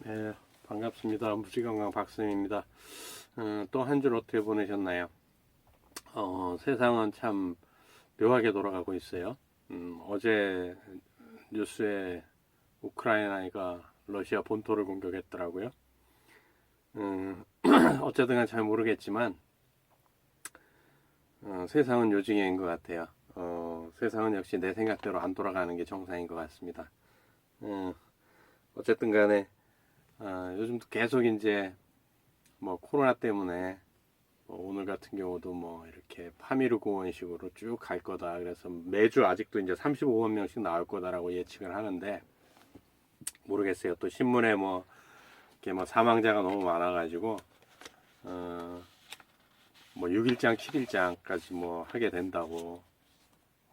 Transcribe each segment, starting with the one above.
네, 반갑습니다. 무지건강 박승입니다. 또 한 주 어떻게 보내셨나요? 세상은 참 묘하게 돌아가고 있어요. 어제 뉴스에 우크라이나가 러시아 본토를 공격했더라고요. 어쨌든 잘 모르겠지만 세상은 요징해인 것 같아요. 세상은 역시 내 생각대로 안 돌아가는 게 정상인 것 같습니다. 어쨌든 간에 요즘도 계속 이제 뭐 코로나 때문에 오늘 같은 경우도 뭐 이렇게 파미르 공원식으로 쭉 갈 거다. 그래서 매주 아직도 이제 35만 명씩 나올 거다라고 예측을 하는데 모르겠어요. 또 신문에 뭐 이렇게 뭐 사망자가 너무 많아가지고 뭐 6일장, 7일장까지 뭐 하게 된다고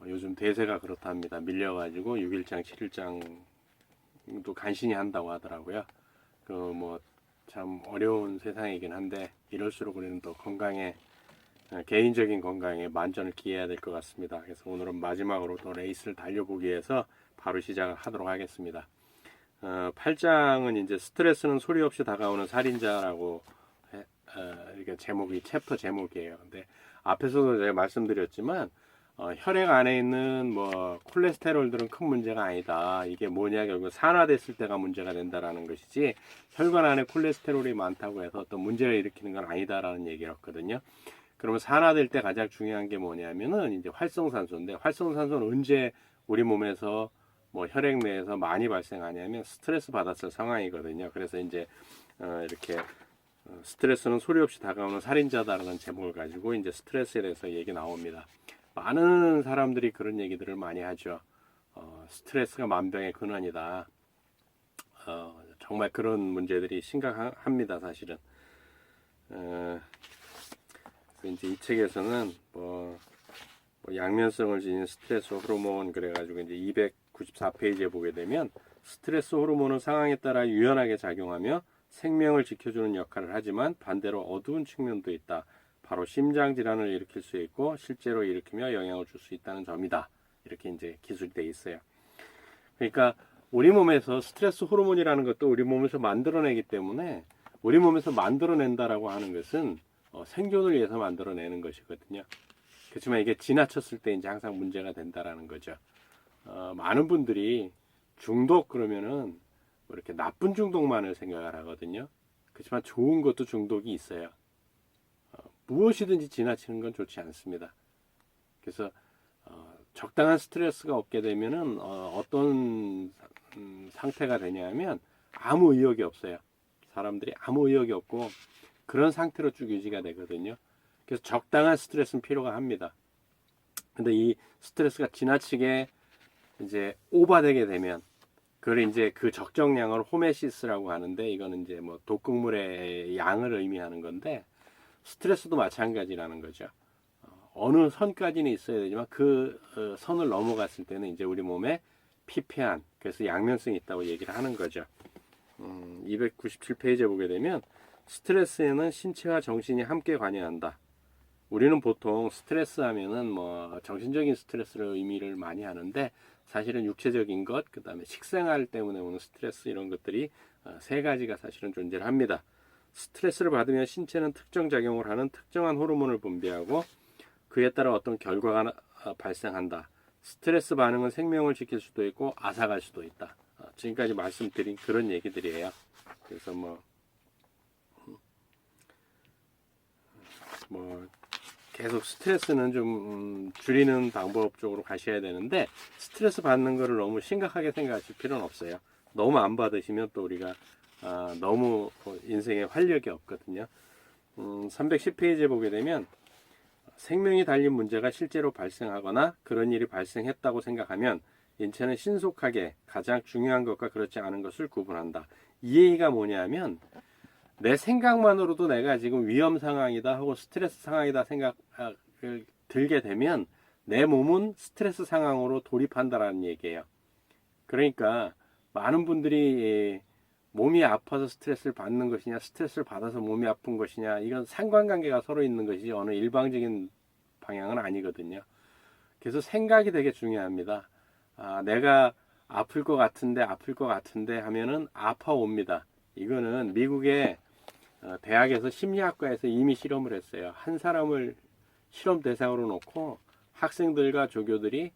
요즘 대세가 그렇답니다. 밀려가지고 6일장, 7일장도 간신히 한다고 하더라고요. 그 뭐 참 어려운 세상이긴 한데 이럴수록 우리는 또 건강에 개인적인 건강에 만전을 기해야 될 것 같습니다. 그래서 오늘은 마지막으로 또 레이스를 달려보기 위해서 바로 시작을 하도록 하겠습니다. 8장은 이제 스트레스는 소리 없이 다가오는 살인자라고 이게 제목이 챕터 제목이에요. 근데 앞에서도 제가 말씀드렸지만 혈액 안에 있는 뭐 콜레스테롤들은 큰 문제가 아니다. 이게 뭐냐 결국 산화됐을 때가 문제가 된다라는 것이지 혈관 안에 콜레스테롤이 많다고 해서 어떤 문제를 일으키는 건 아니다라는 얘기였거든요. 그러면 산화될 때 가장 중요한 게 뭐냐면은 이제 활성산소인데 활성산소는 언제 우리 몸에서 뭐 혈액 내에서 많이 발생하냐면 스트레스 받았을 상황이거든요. 그래서 이제 이렇게 스트레스는 소리 없이 다가오는 살인자다라는 제목을 가지고 이제 스트레스에 대해서 얘기 나옵니다. 많은 사람들이 그런 얘기들을 많이 하죠. 스트레스가 만병의 근원이다. 정말 그런 문제들이 심각합니다, 사실은. 이제 이 책에서는 뭐 양면성을 지닌 스트레스 호르몬 그래가지고 이제 294페이지에 보게 되면 스트레스 호르몬은 상황에 따라 유연하게 작용하며 생명을 지켜주는 역할을 하지만 반대로 어두운 측면도 있다. 바로 심장 질환을 일으킬 수 있고 실제로 일으키며 영향을 줄 수 있다는 점이다. 이렇게 이제 기술되어 있어요. 그러니까 우리 몸에서 스트레스 호르몬이라는 것도 우리 몸에서 만들어내기 때문에 우리 몸에서 만들어낸다라고 하는 것은 생존을 위해서 만들어내는 것이거든요. 그렇지만 이게 지나쳤을 때 이제 항상 문제가 된다라는 거죠. 많은 분들이 중독 그러면은 뭐 이렇게 나쁜 중독만을 생각을 하거든요. 그렇지만 좋은 것도 중독이 있어요. 무엇이든지 지나치는 건 좋지 않습니다. 그래서 적당한 스트레스가 없게 되면은 어떤 상태가 되냐면 아무 의욕이 없어요. 사람들이 아무 의욕이 없고 그런 상태로 쭉 유지가 되거든요. 그래서 적당한 스트레스는 필요가 합니다. 근데 이 스트레스가 지나치게 이제 오버되게 되면 그걸 이제 그 적정량을 호메시스라고 하는데 이거는 이제 뭐 독극물의 양을 의미하는 건데 스트레스도 마찬가지라는 거죠. 어느 선까지는 있어야 되지만 그 선을 넘어갔을 때는 이제 우리 몸에 피폐한 그래서 양면성이 있다고 얘기를 하는 거죠. 297페이지에 보게 되면 스트레스에는 신체와 정신이 함께 관여한다. 우리는 보통 스트레스 하면은 뭐 정신적인 스트레스를 의미를 많이 하는데 사실은 육체적인 것, 그 다음에 식생활 때문에 오는 스트레스 이런 것들이 세 가지가 사실은 존재를 합니다. 스트레스를 받으면 신체는 특정 작용을 하는 특정한 호르몬을 분비하고 그에 따라 어떤 결과가 발생한다. 스트레스 반응은 생명을 지킬 수도 있고 앗아갈 수도 있다. 지금까지 말씀드린 그런 얘기들이에요. 그래서 뭐 계속 스트레스는 좀 줄이는 방법 쪽으로 가셔야 되는데 스트레스 받는 거를 너무 심각하게 생각하실 필요는 없어요. 너무 안 받으시면 또 우리가 너무 인생에 활력이 없거든요. 310페이지에 보게 되면 생명이 달린 문제가 실제로 발생하거나 그런 일이 발생했다고 생각하면 인체는 신속하게 가장 중요한 것과 그렇지 않은 것을 구분한다. 이 얘기가 뭐냐면 내 생각만으로도 내가 지금 위험 상황이다 하고 스트레스 상황이다 생각을 들게 되면 내 몸은 스트레스 상황으로 돌입한다라는 얘기예요. 그러니까 많은 분들이 몸이 아파서 스트레스를 받는 것이냐 스트레스를 받아서 몸이 아픈 것이냐 이건 상관관계가 서로 있는 것이지 어느 일방적인 방향은 아니거든요. 그래서 생각이 되게 중요합니다. 내가 아플 것 같은데 하면은 아파옵니다. 이거는 미국의 대학에서 심리학과에서 이미 실험을 했어요. 한 사람을 실험 대상으로 놓고 학생들과 조교들이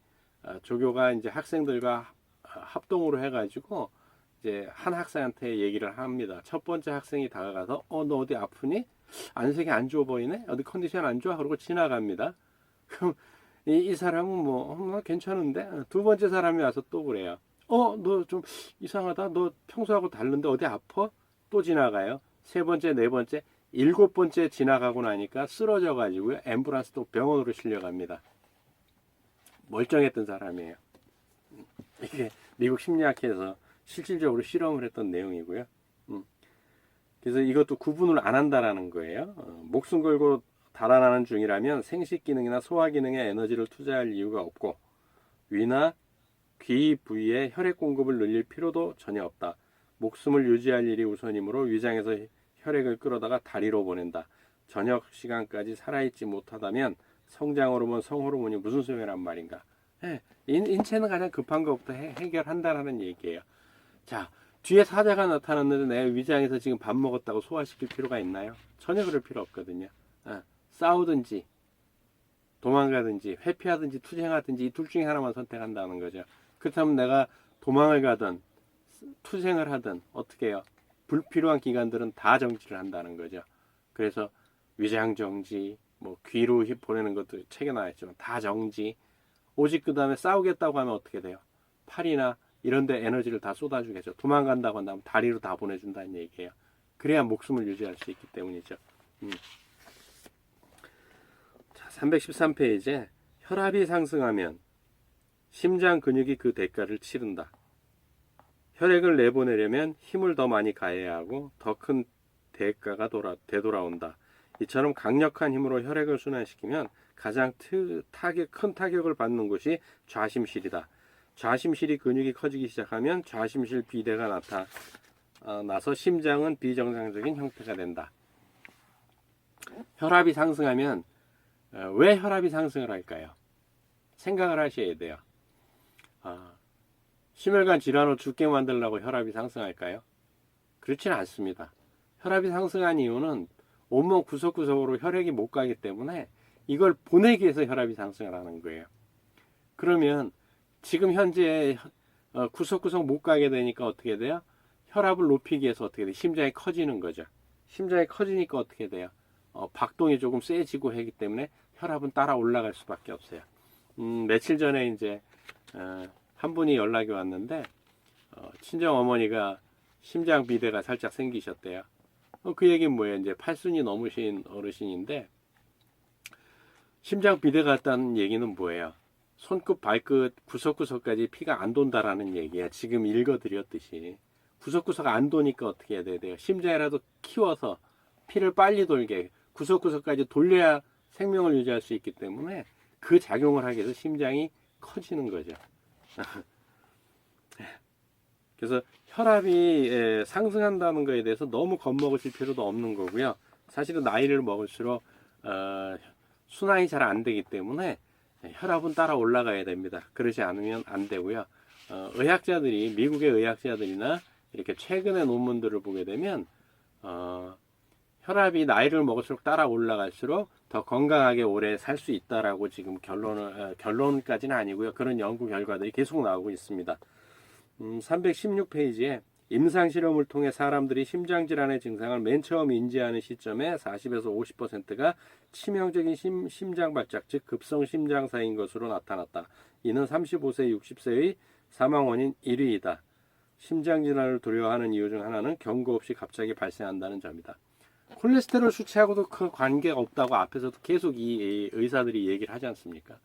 조교가 이제 학생들과 합동으로 해가지고 이제 한 학생한테 얘기를 합니다. 첫 번째 학생이 다가가서 너 어디 아프니? 안색이 안 좋아 보이네? 어디 컨디션 안 좋아? 그러고 지나갑니다. 그럼 이 사람은 뭐 괜찮은데? 두 번째 사람이 와서 또 그래요. 너 좀 이상하다. 너 평소하고 다른데 어디 아파? 또 지나가요. 세 번째, 네 번째, 일곱 번째 지나가고 나니까 쓰러져 가지고요. 앰뷸런스 또 병원으로 실려갑니다. 멀쩡했던 사람이에요. 이게 미국 심리학회에서 실질적으로 실험을 했던 내용이고요. 그래서 이것도 구분을 안 한다라는 거예요. 목숨 걸고 달아나는 중이라면 생식 기능이나 소화 기능에 에너지를 투자할 이유가 없고 위나 귀 부위에 혈액 공급을 늘릴 필요도 전혀 없다. 목숨을 유지할 일이 우선이므로 위장에서 혈액을 끌어다가 다리로 보낸다. 저녁 시간까지 살아있지 못하다면 성장 호르몬, 성 호르몬이 무슨 소용이란 말인가? 인체는 가장 급한 것부터 해결한다라는 얘기예요. 자, 뒤에 사자가 나타났는데 내 위장에서 지금 밥 먹었다고 소화시킬 필요가 있나요? 전혀 그럴 필요 없거든요. 싸우든지 도망가든지 회피하든지 투쟁하든지 이 둘 중에 하나만 선택한다는 거죠. 그렇다면 내가 도망을 가든 투쟁을 하든 어떻게 해요? 불필요한 기관들은 다 정지를 한다는 거죠. 그래서 위장 정지, 뭐 귀로 보내는 것도 책에 나와있지만 다 정지. 오직 그 다음에 싸우겠다고 하면 어떻게 돼요? 팔이나 이런 데 에너지를 다 쏟아주겠죠. 도망간다고 한다면 다리로 다 보내준다는 얘기예요. 그래야 목숨을 유지할 수 있기 때문이죠. 자, 313페이지에 혈압이 상승하면 심장 근육이 그 대가를 치른다. 혈액을 내보내려면 힘을 더 많이 가해야 하고 더 큰 대가가 되돌아온다. 이처럼 강력한 힘으로 혈액을 순환시키면 가장 큰 타격을 받는 곳이 좌심실이다. 좌심실이 근육이 커지기 시작하면 좌심실 비대가 나타나서 심장은 비정상적인 형태가 된다. 혈압이 상승하면 왜 혈압이 상승을 할까요? 생각을 하셔야 돼요. 심혈관 질환으로 죽게 만들려고 혈압이 상승할까요? 그렇지는 않습니다. 혈압이 상승한 이유는 온몸 구석구석으로 혈액이 못 가기 때문에 이걸 보내기 위해서 혈압이 상승을 하는 거예요. 그러면 지금 현재 구석구석 못 가게 되니까 어떻게 돼요? 혈압을 높이기 위해서 어떻게 돼요? 심장이 커지는 거죠. 심장이 커지니까 어떻게 돼요? 박동이 조금 세지고 하기 때문에 혈압은 따라 올라갈 수밖에 없어요. 며칠 전에 이제 한 분이 연락이 왔는데 친정 어머니가 심장 비대가 살짝 생기셨대요. 그 얘기는 뭐예요? 이제 8순이 넘으신 어르신인데 심장 비대가 왔다는 얘기는 뭐예요? 손끝 발끝 구석구석까지 피가 안 돈다라는 얘기야. 지금 읽어드렸듯이 구석구석 안 도니까 어떻게 해야 돼요? 심장이라도 키워서 피를 빨리 돌게 구석구석까지 돌려야 생명을 유지할 수 있기 때문에 그 작용을 하기 위해서 심장이 커지는 거죠. 그래서 혈압이 상승한다는 것에 대해서 너무 겁먹으실 필요도 없는 거고요. 사실은 나이를 먹을수록 순환이 잘 안 되기 때문에 혈압은 따라 올라가야 됩니다. 그러지 않으면 안 되고요. 의학자들이 미국의 의학자들이나 이렇게 최근의 논문들을 보게 되면 혈압이 나이를 먹을수록 따라 올라갈수록 더 건강하게 오래 살 수 있다라고 지금 결론까지는 아니고요. 그런 연구 결과들이 계속 나오고 있습니다. 316페이지에 임상실험을 통해 사람들이 심장질환의 증상을 맨 처음 인지하는 시점에 40에서 50%가 치명적인 심장발작, 즉 급성심장사인 것으로 나타났다. 이는 35세, 60세의 사망원인 1위이다. 심장질환을 두려워하는 이유 중 하나는 경고 없이 갑자기 발생한다는 점이다. 콜레스테롤 수치하고도 그 관계가 없다고 앞에서도 계속 이 의사들이 얘기를 하지 않습니까?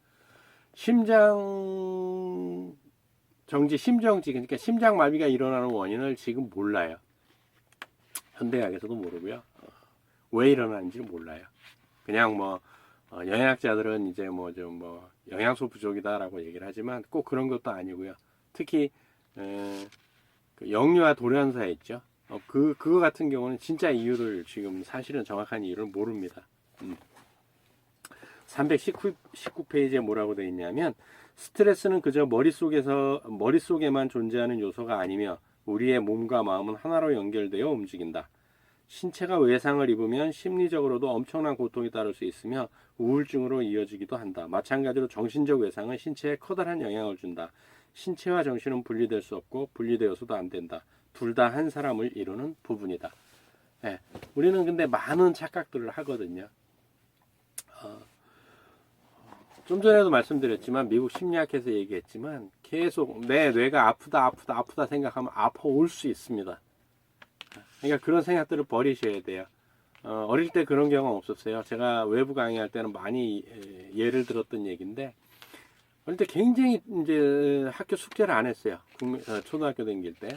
심정지, 그러니까 심장마비가 일어나는 원인을 지금 몰라요. 현대의학에서도 모르고요. 왜 일어나는지를 몰라요. 그냥 영양학자들은 이제 영양소 부족이다라고 얘기를 하지만 꼭 그런 것도 아니고요. 특히 그 영유아 돌연사 있죠. 그거 같은 경우는 진짜 이유를 지금 사실은 정확한 이유를 모릅니다. 319페이지에 뭐라고 되어 있냐면 스트레스는 그저 머릿속에만 존재하는 요소가 아니며 우리의 몸과 마음은 하나로 연결되어 움직인다. 신체가 외상을 입으면 심리적으로도 엄청난 고통이 따를 수 있으며 우울증으로 이어지기도 한다. 마찬가지로 정신적 외상은 신체에 커다란 영향을 준다. 신체와 정신은 분리될 수 없고 분리되어서도 안 된다. 둘 다 한 사람을 이루는 부분이다. 네, 우리는 근데 많은 착각들을 하거든요. 좀 전에도 말씀드렸지만 미국 심리학에서 얘기했지만 계속 내 뇌가 아프다 생각하면 아파올 수 있습니다. 그러니까 그런 생각들을 버리셔야 돼요. 어릴 때 그런 경험 없었어요. 제가 외부 강의할 때는 많이 예를 들었던 얘기인데 어릴 때 굉장히 이제 학교 숙제를 안 했어요. 초등학교 다닐 때.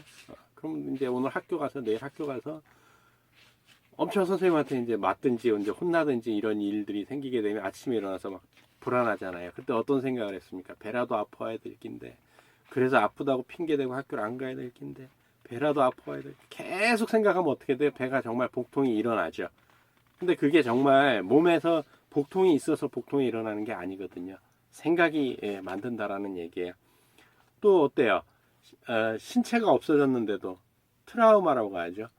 그럼 이제 오늘 학교 가서 내일 학교 가서 엄청 선생님한테 이제 맞든지 이제 혼나든지 이런 일들이 생기게 되면 아침에 일어나서 막 불안하잖아요. 그때 어떤 생각을 했습니까? 배라도 아파야 될 낀데 그래서 아프다고 핑계대고 학교를 안 가야 될 낀데 배라도 아파야 될 계속 생각하면 어떻게 돼요? 배가 정말 복통이 일어나죠. 근데 그게 정말 몸에서 복통이 있어서 복통이 일어나는 게 아니거든요. 생각이 만든다라는 얘기예요. 또 어때요? 신체가 없어졌는데도 트라우마라고 하죠.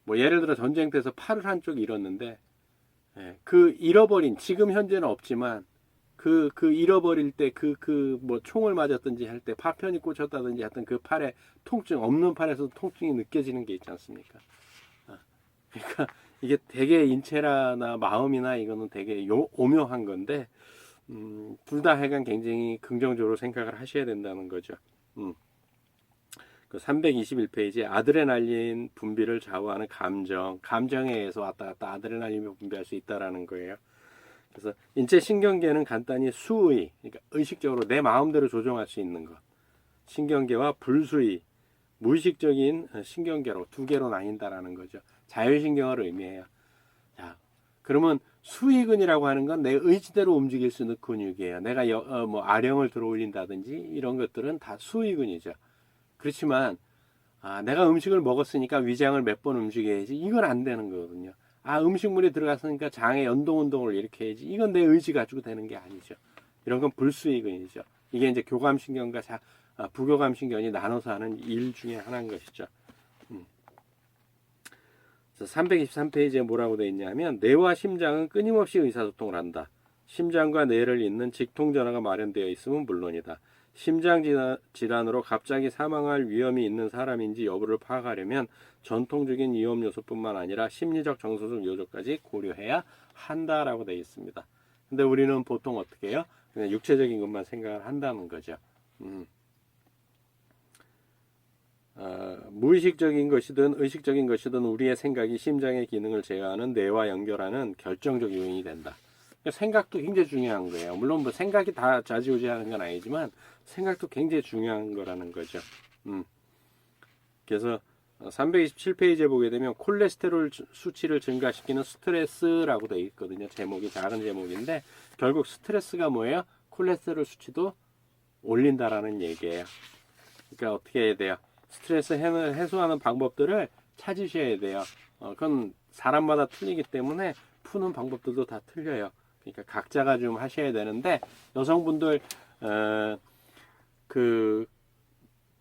뭐 예를 들어 전쟁 때서 팔을 한쪽 잃었는데 그 잃어버린 지금 현재는 없지만 그 잃어버릴 때 뭐 총을 맞았든지 할 때 파편이 꽂혔다든지 하여튼 그 팔에 통증 없는 팔에서 통증이 느껴지는 게 있지 않습니까? 그러니까 이게 되게 인체라나 마음이나 이거는 되게 오묘한 건데 둘 다 하여간 굉장히 긍정적으로 생각을 하셔야 된다는 거죠. 그 321페이지에 아드레날린 분비를 좌우하는 감정에 의해서 왔다 갔다 아드레날린을 분비할 수 있다라는 거예요. 그래서 인체 신경계는 간단히 수의, 그러니까 의식적으로 내 마음대로 조정할 수 있는 것. 신경계와 불수의, 무의식적인 신경계로 두 개로 나뉜다라는 거죠. 자율신경을 의미해요. 자, 그러면 수의근이라고 하는 건 내 의지대로 움직일 수 있는 근육이에요. 내가 뭐 아령을 들어 올린다든지 이런 것들은 다 수의근이죠. 그렇지만 내가 음식을 먹었으니까 위장을 몇 번 움직여야지 이건 안 되는 거거든요. 음식물이 들어갔으니까 장의 연동운동을 이렇게 해야지 이건 내 의지 가지고 되는 게 아니죠. 이런 건 불수의근이죠. 이게 이제 교감신경과 부교감신경이 나눠서 하는 일 중에 하나인 것이죠. 323페이지에 뭐라고 되어 있냐면 뇌와 심장은 끊임없이 의사소통을 한다. 심장과 뇌를 잇는 직통전화가 마련되어 있으면 물론이다. 심장 질환으로 갑자기 사망할 위험이 있는 사람인지 여부를 파악하려면 전통적인 위험 요소뿐만 아니라 심리적 정서적 요소까지 고려해야 한다라고 되어 있습니다. 근데 우리는 보통 어떻게 해요? 그냥 육체적인 것만 생각을 한다는 거죠. 무의식적인 것이든 의식적인 것이든 우리의 생각이 심장의 기능을 제어하는 뇌와 연결하는 결정적 요인이 된다. 생각도 굉장히 중요한 거예요. 물론 뭐 생각이 다 좌지우지하는 건 아니지만 생각도 굉장히 중요한 거라는 거죠. 그래서 327페이지에 보게 되면 콜레스테롤 수치를 증가시키는 스트레스라고 되어 있거든요. 제목이 작은 제목인데 결국 스트레스가 뭐예요? 콜레스테롤 수치도 올린다라는 얘기예요. 그러니까 어떻게 해야 돼요? 스트레스 해소하는 방법들을 찾으셔야 돼요. 그건 사람마다 틀리기 때문에 푸는 방법들도 다 틀려요. 그러니까 각자가 좀 하셔야 되는데 여성분들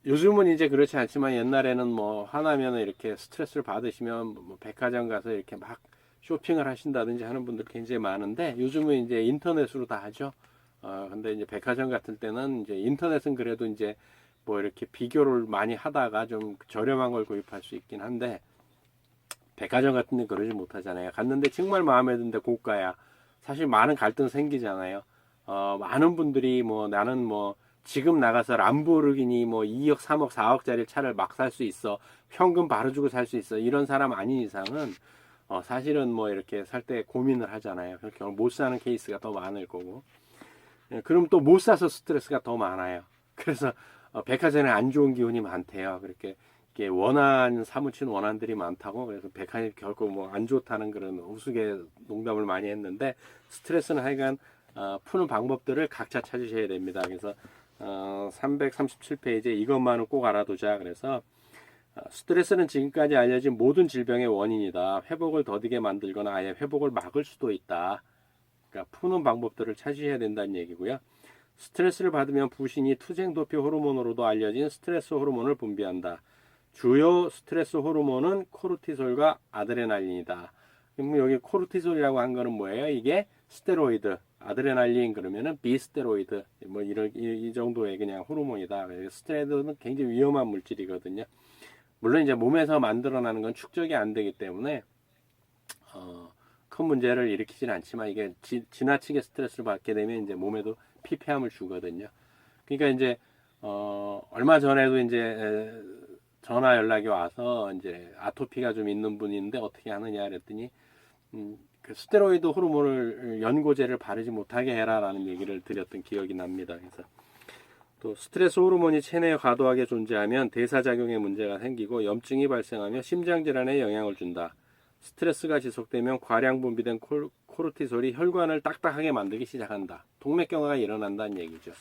요즘은 이제 그렇지 않지만 옛날에는 뭐 화나면 이렇게 스트레스를 받으시면 뭐 백화점 가서 이렇게 막 쇼핑을 하신다든지 하는 분들 굉장히 많은데 요즘은 이제 인터넷으로 다 하죠. 근데 이제 백화점 같은 때는 이제 인터넷은 그래도 이제 뭐 이렇게 비교를 많이 하다가 좀 저렴한 걸 구입할 수 있긴 한데 백화점 같은 데 그러지 못하잖아요. 갔는데 정말 마음에 드는데 고가야. 사실 많은 갈등 생기잖아요. 많은 분들이 뭐 나는 뭐 지금 나가서 람보르기니 뭐 2억, 3억, 4억짜리 차를 막 살 수 있어. 현금 바로 주고 살 수 있어. 이런 사람 아닌 이상은 사실은 뭐 이렇게 살 때 고민을 하잖아요. 그렇게 못 사는 케이스가 더 많을 거고. 그럼 또 못 사서 스트레스가 더 많아요. 그래서 백화점에 안 좋은 기운이 많대요. 그렇게 사무친 원한들이 많다고. 그래서 백화점이 결코 뭐 안 좋다는 그런 우스개 농담을 많이 했는데 스트레스는 하여간 푸는 방법들을 각자 찾으셔야 됩니다. 그래서 337페이지에 이것만은 꼭 알아두자. 그래서 스트레스는 지금까지 알려진 모든 질병의 원인이다. 회복을 더디게 만들거나 아예 회복을 막을 수도 있다. 그러니까 푸는 방법들을 찾으셔야 된다는 얘기고요. 스트레스를 받으면 부신이 투쟁 도피 호르몬으로도 알려진 스트레스 호르몬을 분비한다. 주요 스트레스 호르몬은 코르티솔과 아드레날린이다. 그럼 여기 코르티솔이라고 한 거는 뭐예요? 이게 스테로이드, 아드레날린 그러면은 비스테로이드 뭐 이 정도의 그냥 호르몬이다. 스테로이드는 굉장히 위험한 물질이거든요. 물론 이제 몸에서 만들어나는 건 축적이 안 되기 때문에 큰 문제를 일으키진 않지만 이게 지나치게 스트레스를 받게 되면 이제 몸에도 피폐함을 주거든요. 그러니까 이제 얼마 전에도 이제 전화 연락이 와서 이제 아토피가 좀 있는 분이 있는데 어떻게 하느냐 그랬더니 그 스테로이드 호르몬을 연고제를 바르지 못하게 해라라는 얘기를 드렸던 기억이 납니다. 그래서 또 스트레스 호르몬이 체내에 과도하게 존재하면 대사작용에 문제가 생기고 염증이 발생하며 심장질환에 영향을 준다. 스트레스가 지속되면 과량 분비된 코르티솔이 혈관을 딱딱하게 만들기 시작한다. 동맥경화가 일어난다는 얘기죠.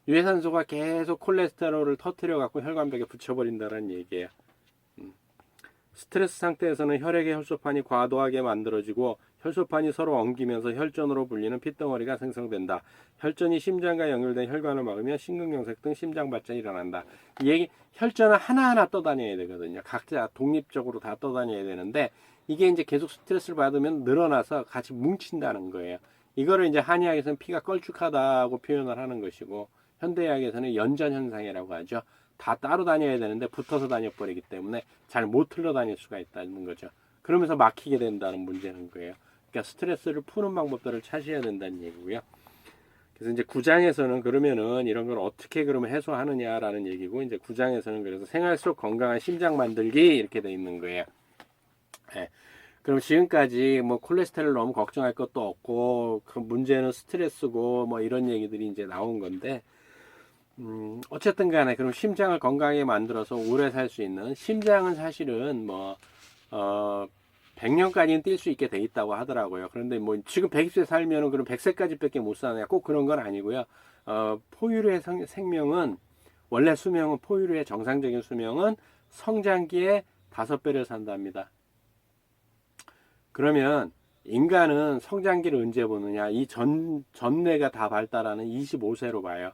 유해산소가 계속 콜레스테롤을 터뜨려 갖고 혈관벽에 붙여버린다는 얘기예요. 스트레스 상태에서는 혈액의 혈소판이 과도하게 만들어지고 혈소판이 서로 엉기면서 혈전으로 불리는 핏덩어리가 생성된다. 혈전이 심장과 연결된 혈관을 막으면 심근경색 등 심장 발전이 일어난다. 이 얘기 혈전을 하나하나 떠다녀야 되거든요. 각자 독립적으로 다 떠다녀야 되는데 이게 이제 계속 스트레스를 받으면 늘어나서 같이 뭉친다는 거예요. 이거를 이제 한의학에서는 피가 걸쭉하다고 표현을 하는 것이고 현대의학에서는 연전현상이라고 하죠. 다 따로 다녀야 되는데 붙어서 다녀버리기 때문에 잘 못 흘러 다닐 수가 있다는 거죠. 그러면서 막히게 된다는 문제는 거예요. 그러니까 스트레스를 푸는 방법들을 찾아야 된다는 얘기고요. 그래서 이제 구장에서는 그러면은 이런 걸 어떻게 그러면 해소하느냐라는 얘기고 이제 구장에서는 그래서 생활 속 건강한 심장 만들기 이렇게 돼 있는 거예요. 네. 그럼 지금까지 뭐 콜레스테롤 너무 걱정할 것도 없고 그 문제는 스트레스고 뭐 이런 얘기들이 이제 나온 건데 어쨌든 간에 그럼 심장을 건강하게 만들어서 오래 살 수 있는 심장은 사실은 뭐 100년까지는 뛸 수 있게 돼 있다고 하더라고요. 그런데 뭐 지금 120세 살면은 그럼 100세까지밖에 못 사냐? 꼭 그런 건 아니고요. 포유류의 생명은 원래 수명은 포유류의 정상적인 수명은 성장기에 5배를 산답니다. 그러면 인간은 성장기를 언제 보느냐? 이 전뇌가 다 발달하는 25세로 봐요.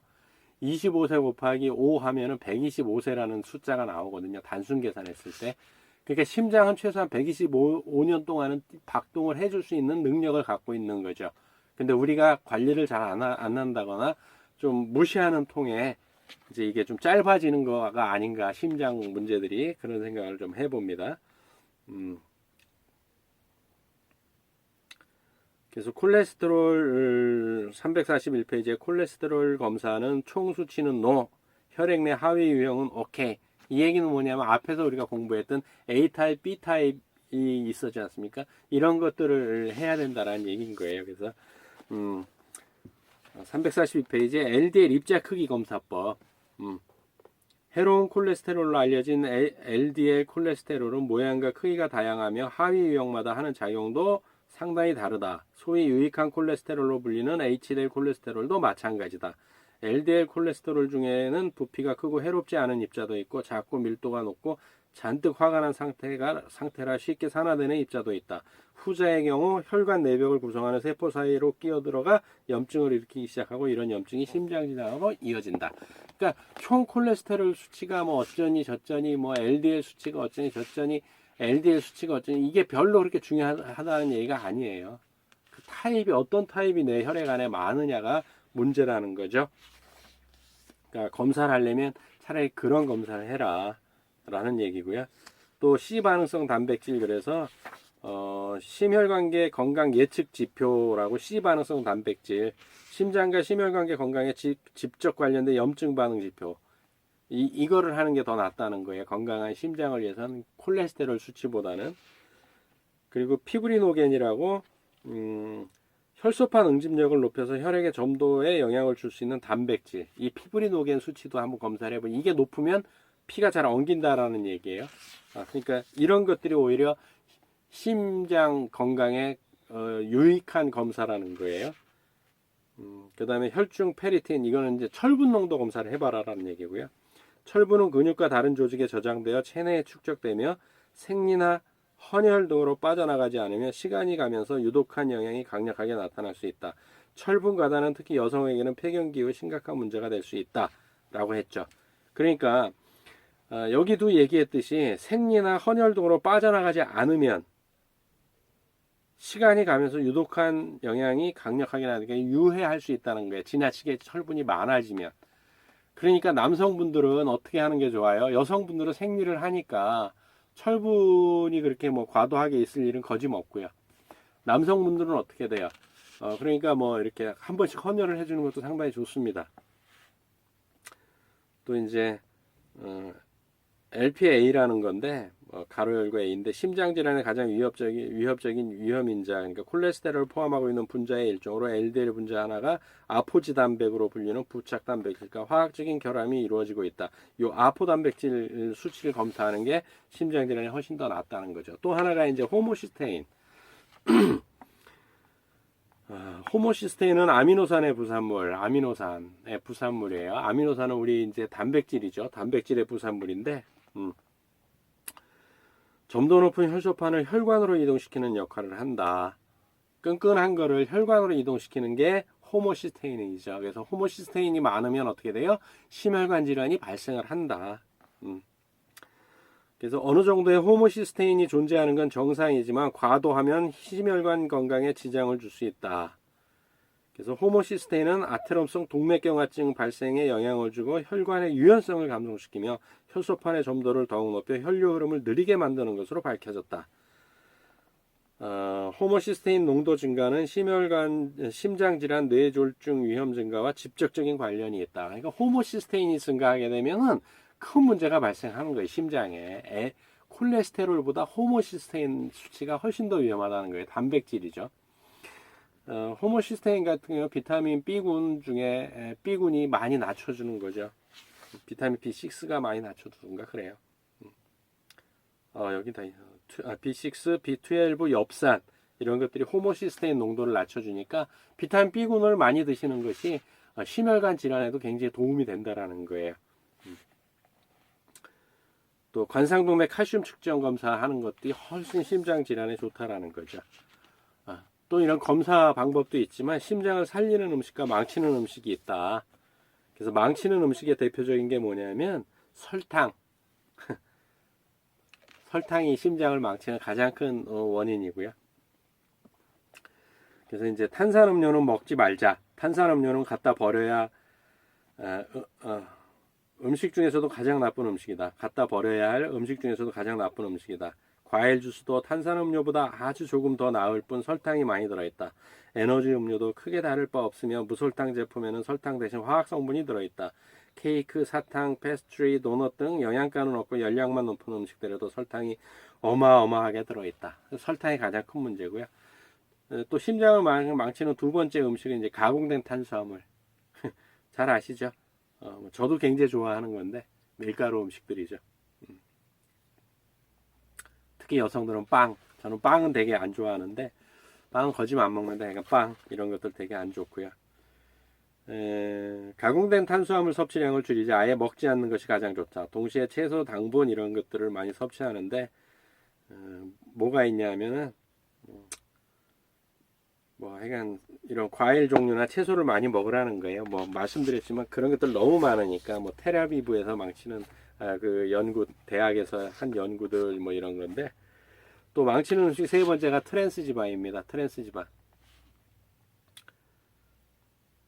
25세 곱하기 5 하면은 125세라는 숫자가 나오거든요. 단순 계산했을 때. 그러니까 심장은 최소한 125년 동안은 박동을 해줄 수 있는 능력을 갖고 있는 거죠. 근데 우리가 관리를 잘 안 한다거나 좀 무시하는 통에 이제 이게 좀 짧아지는 거가 아닌가 심장 문제들이 그런 생각을 좀 해봅니다. 그래서 콜레스테롤 341페이지의 콜레스테롤 검사는 총 수치는 NO, 혈액 내 하위 유형은 OK. 이 얘기는 뭐냐면 앞에서 우리가 공부했던 A타입, B타입이 있었지 않습니까? 이런 것들을 해야 된다라는 얘기인 거예요. 그래서 342페이지에 LDL 입자 크기 검사법. 해로운 콜레스테롤로 알려진 LDL 콜레스테롤은 모양과 크기가 다양하며 하위 유형마다 하는 작용도 상당히 다르다. 소위 유익한 콜레스테롤로 불리는 HDL 콜레스테롤도 마찬가지다. LDL 콜레스테롤 중에는 부피가 크고 해롭지 않은 입자도 있고 작고 밀도가 높고 잔뜩 화가 난 상태라 쉽게 산화되는 입자도 있다. 후자의 경우 혈관 내벽을 구성하는 세포 사이로 끼어들어가 염증을 일으키기 시작하고 이런 염증이 심장질환으로 이어진다. 그러니까 총 콜레스테롤 수치가 뭐 어쩌니 저쩌니 뭐 LDL 수치가 어쩌니 저쩌니 LDL 수치가 어쩌니 이게 별로 그렇게 중요하다는 얘기가 아니에요. 그 타입이 어떤 타입이 내 혈액 안에 많으냐가 문제라는 거죠. 그러니까 검사를 하려면 차라리 그런 검사를 해라 라는 얘기고요. 또 C 반응성 단백질 그래서 심혈관계 건강 예측 지표라고 C 반응성 단백질 심장과 심혈관계 건강에 직접 관련된 염증 반응 지표 이거를 하는 게 더 낫다는 거예요. 건강한 심장을 위해서는 콜레스테롤 수치보다는. 그리고 피브리노겐이라고 혈소판 응집력을 높여서 혈액의 점도에 영향을 줄 수 있는 단백질. 이 피브리노겐 수치도 한번 검사를 해보면 이게 높으면 피가 잘 엉긴다라는 얘기예요. 그러니까 이런 것들이 오히려 심장 건강에 유익한 검사라는 거예요. 그 다음에 혈중 페리틴 이거는 이제 철분 농도 검사를 해봐라라는 얘기고요. 철분은 근육과 다른 조직에 저장되어 체내에 축적되며 생리나 헌혈 등으로 빠져나가지 않으며 시간이 가면서 유독한 영향이 강력하게 나타날 수 있다. 철분 과다는 특히 여성에게는 폐경기 후 심각한 문제가 될 수 있다라고 했죠. 그러니까 여기도 얘기했듯이 생리나 헌혈 등으로 빠져나가지 않으면 시간이 가면서 유독한 영향이 강력하게 나니까 유해할 수 있다는 거예요. 지나치게 철분이 많아지면. 그러니까 남성분들은 어떻게 하는 게 좋아요? 여성분들은 생리를 하니까 철분이 그렇게 뭐 과도하게 있을 일은 거짓없고요. 남성분들은 어떻게 돼요? 그러니까 뭐 이렇게 한 번씩 헌혈을 해주는 것도 상당히 좋습니다. 또 이제 LPA라는 건데 가로 열고 A인데 심장 질환의 가장 위협적인 위험인자, 그러니까 콜레스테롤을 포함하고 있는 분자의 일종으로 LDL 분자 하나가 아포지 단백으로 불리는 부착 단백질과 화학적인 결함이 이루어지고 있다. 이 아포 단백질 수치를 검사하는 게 심장 질환이 훨씬 더 낫다는 거죠. 또 하나가 이제 호모시스테인. 호모시스테인은 아미노산의 부산물, 아미노산의 부산물이에요. 아미노산은 우리 이제 단백질이죠. 단백질의 부산물인데, 점도 높은 혈소판을 혈관으로 이동시키는 역할을 한다. 끈끈한 거를 혈관으로 이동시키는 게 호모시스테인이죠. 그래서 호모시스테인이 많으면 어떻게 돼요? 심혈관 질환이 발생을 한다. 그래서 어느 정도의 호모시스테인이 존재하는 건 정상이지만 과도하면 심혈관 건강에 지장을 줄 수 있다. 그래서 호모시스테인은 아테롬성 동맥경화증 발생에 영향을 주고 혈관의 유연성을 감소시키며 혈소판의 점도를 더욱 높여 혈류 흐름을 느리게 만드는 것으로 밝혀졌다. 호모시스테인 농도 증가는 심장질환, 뇌졸중 위험 증가와 직접적인 관련이 있다. 그러니까 호모시스테인이 증가하게 되면은 큰 문제가 발생하는 거예요. 심장에. 콜레스테롤보다 호모시스테인 수치가 훨씬 더 위험하다는 거예요. 단백질이죠. 호모시스테인 같은 경우 비타민 B군 중에 B군이 많이 낮춰주는 거죠. 비타민 B6가 많이 낮춰주는가 그래요. 여기다 B6, B12, 엽산 이런 것들이 호모시스테인 농도를 낮춰주니까 비타민 B군을 많이 드시는 것이 심혈관 질환에도 굉장히 도움이 된다라는 거예요. 또 관상동맥 칼슘 측정 검사하는 것들이 훨씬 심장 질환에 좋다라는 거죠. 또 이런 검사 방법도 있지만 심장을 살리는 음식과 망치는 음식이 있다. 그래서 망치는 음식의 대표적인 게 뭐냐면 설탕. 설탕이 심장을 망치는 가장 큰 원인이고요. 그래서 이제 탄산음료는 먹지 말자. 탄산음료는 갖다 버려야 음식 중에서도 가장 나쁜 음식이다. 갖다 버려야 할 음식 중에서도 가장 나쁜 음식이다. 과일 주스도 탄산음료보다 아주 조금 더 나을 뿐 설탕이 많이 들어있다. 에너지 음료도 크게 다를 바 없으며 무설탕 제품에는 설탕 대신 화학 성분이 들어있다. 케이크, 사탕, 패스트리, 도넛 등 영양가는 없고 열량만 높은 음식들에도 설탕이 어마어마하게 들어있다. 설탕이 가장 큰 문제고요. 또 심장을 망치는 두 번째 음식은 이제 가공된 탄수화물. 잘 아시죠? 저도 굉장히 좋아하는 건데 밀가루 음식들이죠. 특히 여성들은 빵. 저는 빵은 되게 안 좋아하는데 빵은 거짓말 안 먹는데 그러니까 빵 이런 것들 되게 안 좋고요. 가공된 탄수화물 섭취량을 줄이자. 아예 먹지 않는 것이 가장 좋다. 동시에 채소, 당분 이런 것들을 많이 섭취하는데 뭐가 있냐면은 하여간 이런 과일 종류나 채소를 많이 먹으라는 거예요. 말씀드렸지만 그런 것들 너무 많으니까 테라비브에서 망치는 그 연구 대학에서 한 연구들 이런 건데 또 망치는 음식 세 번째가 트랜스 지방입니다. 트랜스 지방.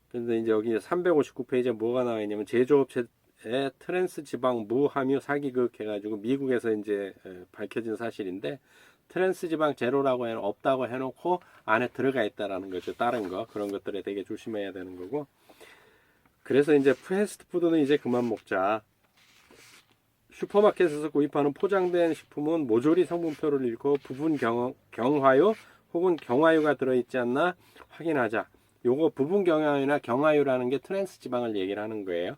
그런데 이제 여기 359페이지에 뭐가 나와 있냐면 제조업체에 트랜스 지방 무함유 사기극 해가지고 미국에서 이제 밝혀진 사실인데 트랜스 지방 제로라고 없다고 해놓고 안에 들어가 있다라는 거죠. 다른 거 그런 것들에 되게 조심해야 되는 거고. 그래서 이제 패스트푸드는 이제 그만 먹자. 슈퍼마켓에서 구입하는 포장된 식품은 모조리 성분표를 읽고 부분 경화유 혹은 경화유가 들어있지 않나 확인하자. 요거 부분 경화유나 경화유라는 게 트랜스 지방을 얘기를 하는 거예요.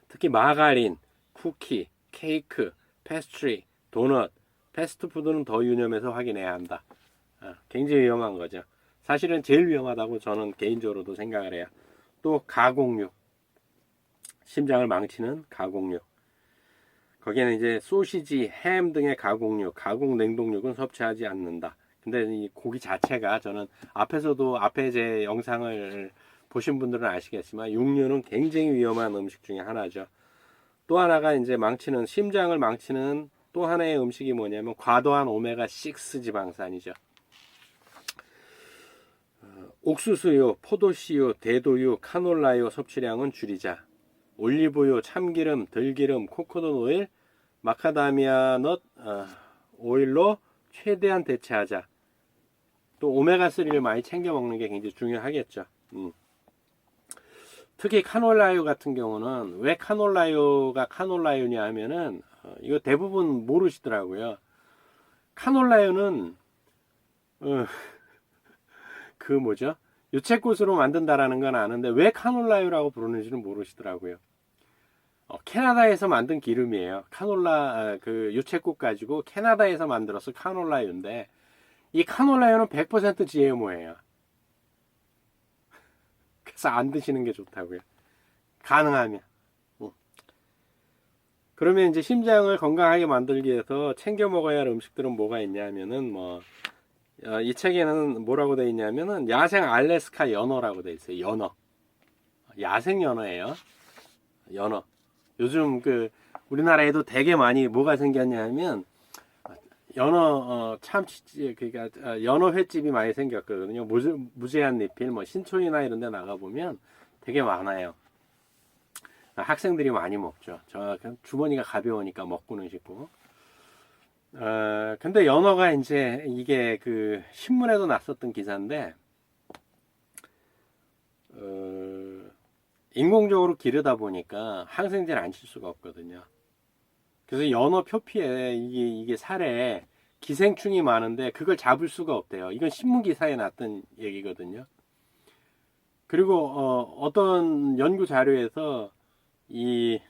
특히 마가린, 쿠키, 케이크, 패스트리, 도넛, 패스트푸드는 더 유념해서 확인해야 한다. 굉장히 위험한 거죠. 사실은 제일 위험하다고 저는 개인적으로도 생각을 해요. 또 가공육, 심장을 망치는 가공육. 거기에는 이제 소시지, 햄 등의 가공육, 가공 냉동육은 섭취하지 않는다. 근데 이 고기 자체가 저는 앞에서도 앞에 제 영상을 보신 분들은 아시겠지만 육류는 굉장히 위험한 음식 중에 하나죠. 또 하나가 이제 망치는 심장을 망치는 또 하나의 음식이 뭐냐면 과도한 오메가6 지방산이죠. 옥수수유, 포도씨유, 대도유, 카놀라유 섭취량은 줄이자. 올리브유, 참기름, 들기름, 코코넛 오일, 마카다미아 넛 오일로 최대한 대체하자. 또 오메가3를 많이 챙겨 먹는 게 굉장히 중요하겠죠. 특히 카놀라유 같은 경우는 왜 카놀라유가 카놀라유냐 하면은 이거 대부분 모르시더라고요. 카놀라유는 그 뭐죠? 유채꽃으로 만든다라는 건 아는데 왜 카놀라유라고 부르는지는 모르시더라고요. 캐나다에서 만든 기름이에요. 카놀라 그 유채꽃 가지고 캐나다에서 만들어서 카놀라유인데 이 카놀라유는 100% GMO예요. 그래서 안 드시는 게 좋다고요. 가능하면. 그러면 이제 심장을 건강하게 만들기 위해서 챙겨 먹어야 할 음식들은 뭐가 있냐면은 이 책에는 뭐라고 돼 있냐면은 야생 알래스카 연어라고 돼 있어요. 연어. 야생 연어예요. 연어. 요즘 그 우리나라에도 되게 많이 뭐가 생겼냐면 연어 참치 그러니까 연어 횟집이 많이 생겼거든요. 무제한 리필 뭐 신촌이나 이런 데 나가 보면 되게 많아요. 학생들이 많이 먹죠. 저 주머니가 가벼우니까 먹고는 싶고. 근데 연어가 이제 이게 그 신문에도 났었던 기사인데 인공적으로 기르다 보니까 항생제를 안 칠 수가 없거든요. 그래서 연어 표피에 이게 살에 기생충이 많은데 그걸 잡을 수가 없대요. 이건 신문 기사에 났던 얘기거든요. 그리고 어떤 연구 자료에서 이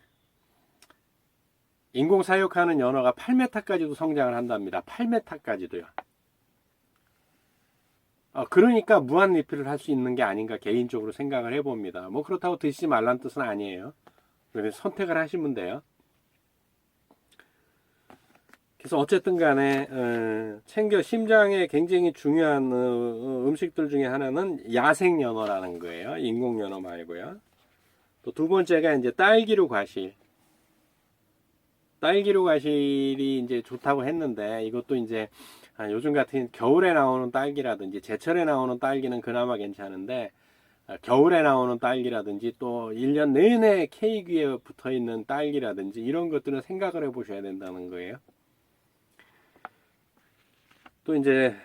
인공 사육하는 연어가 8m까지도 성장을 한답니다. 8m까지도요. 그러니까 무한 리필을 할 수 있는 게 아닌가 개인적으로 생각을 해봅니다. 뭐 그렇다고 드시지 말란 뜻은 아니에요. 그래서 선택을 하시면 돼요. 그래서 어쨌든 간에 챙겨 심장에 굉장히 중요한 음식들 중에 하나는 야생 연어라는 거예요. 인공 연어 말고요. 또 두 번째가 이제 딸기류 과실. 딸기류 과실이 이제 좋다고 했는데 이것도 이제 요즘 같은 겨울에 나오는 딸기라든지 제철에 나오는 딸기는 그나마 괜찮은데 겨울에 나오는 딸기라든지 또 1년 내내 케이크 위에 붙어 있는 딸기라든지 이런 것들은 생각을 해 보셔야 된다는 거예요. 또 이제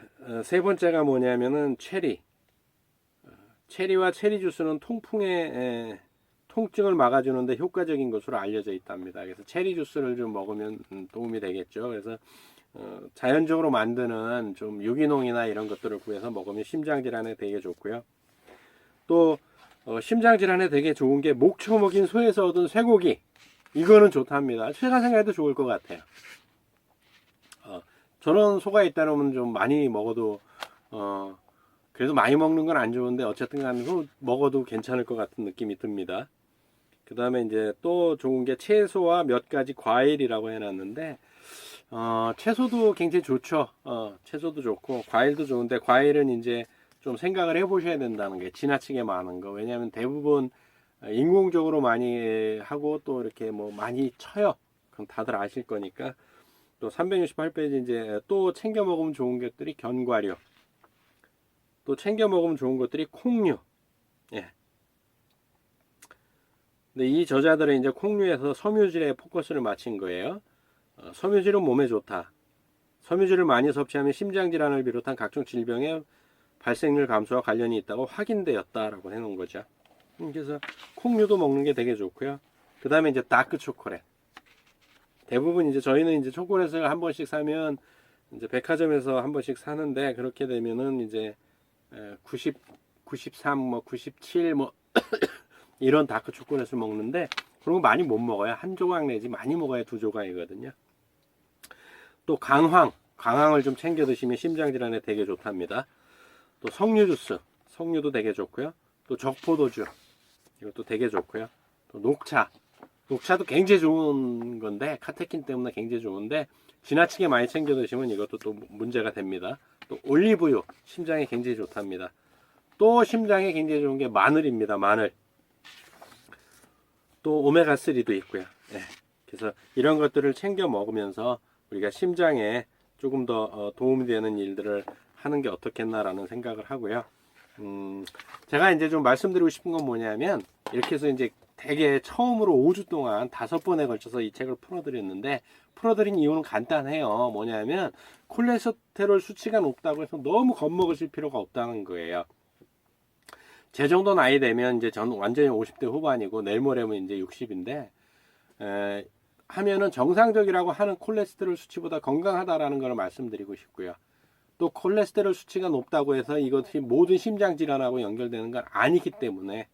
세 번째가 뭐냐면은 체리. 체리와 체리 주스는 통풍에 통증을 막아주는데 효과적인 것으로 알려져 있답니다. 그래서 체리 주스를 좀 먹으면 도움이 되겠죠. 그래서 자연적으로 만드는 좀 유기농이나 이런 것들을 구해서 먹으면 심장 질환에 되게 좋고요. 또 심장 질환에 되게 좋은 게 목초 먹인 소에서 얻은 쇠고기. 이거는 좋답니다. 제가 생각해도 좋을 것 같아요. 저는 소가 있다면 좀 많이 먹어도 그래도 많이 먹는 건 안 좋은데 어쨌든 간에 먹어도 괜찮을 것 같은 느낌이 듭니다. 그 다음에 이제 또 좋은 게 채소와 몇 가지 과일이라고 해놨는데 채소도 굉장히 좋죠. 채소도 좋고 과일도 좋은데 과일은 이제 좀 생각을 해보셔야 된다는 게 지나치게 많은 거. 왜냐하면 대부분 인공적으로 많이 하고 또 이렇게 뭐 많이 쳐요. 그럼 다들 아실 거니까. 또 368페이지 이제 또 챙겨 먹으면 좋은 것들이 견과류. 또 챙겨 먹으면 좋은 것들이 콩류. 예. 근데 이 저자들은 이제 콩류에서 섬유질에 포커스를 맞춘 거예요. 섬유질은 몸에 좋다. 섬유질을 많이 섭취하면 심장질환을 비롯한 각종 질병의 발생률 감소와 관련이 있다고 확인되었다라고 해놓은 거죠. 그래서 콩류도 먹는 게 되게 좋고요. 그 다음에 이제 다크 초콜릿. 대부분 이제 저희는 이제 초콜릿을 한 번씩 사면 이제 백화점에서 한 번씩 사는데 그렇게 되면은 이제 90, 93, 뭐 97, 뭐 이런 다크 초콜릿을 먹는데 그런 거 많이 못 먹어요. 한 조각 내지 많이 먹어야 두 조각이거든요. 또 강황을 좀 챙겨 드시면 심장 질환에 되게 좋답니다. 또 석류 주스, 석류도 되게 좋고요. 또 적포도주, 이것도 되게 좋고요. 또 녹차도 굉장히 좋은 건데 카테킨 때문에 굉장히 좋은데 지나치게 많이 챙겨 드시면 이것도 또 문제가 됩니다. 또 올리브유, 심장에 굉장히 좋답니다. 또 심장에 굉장히 좋은 게 마늘입니다. 마늘. 또 오메가3도 있고요. 네. 그래서 이런 것들을 챙겨 먹으면서 우리가 심장에 조금 더 도움이 되는 일들을 하는 게 어떻겠나라는 생각을 하고요. 제가 이제 좀 말씀드리고 싶은 건 뭐냐면, 이렇게 해서 이제 되게 처음으로 5주 동안 5번에 걸쳐서 이 책을 풀어드렸는데, 풀어드린 이유는 간단해요. 뭐냐면, 콜레스테롤 수치가 높다고 해서 너무 겁먹으실 필요가 없다는 거예요. 제 정도 나이 되면 이제 전 완전히 50대 후반이고, 내일 모레면 이제 60인데, 하면은 정상적이라고 하는 콜레스테롤 수치보다 건강하다라는 걸 말씀드리고 싶고요. 또 콜레스테롤 수치가 높다고 해서 이것이 모든 심장 질환하고 연결되는 건 아니기 때문에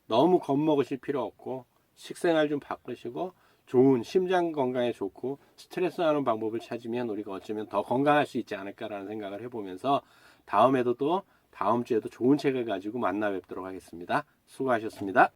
너무 겁먹으실 필요 없고, 식생활 좀 바꾸시고 좋은 심장 건강에 좋고 스트레스 하는 방법을 찾으면 우리가 어쩌면 더 건강할 수 있지 않을까라는 생각을 해보면서, 다음에도 또 다음 주에도 좋은 책을 가지고 만나 뵙도록 하겠습니다. 수고하셨습니다.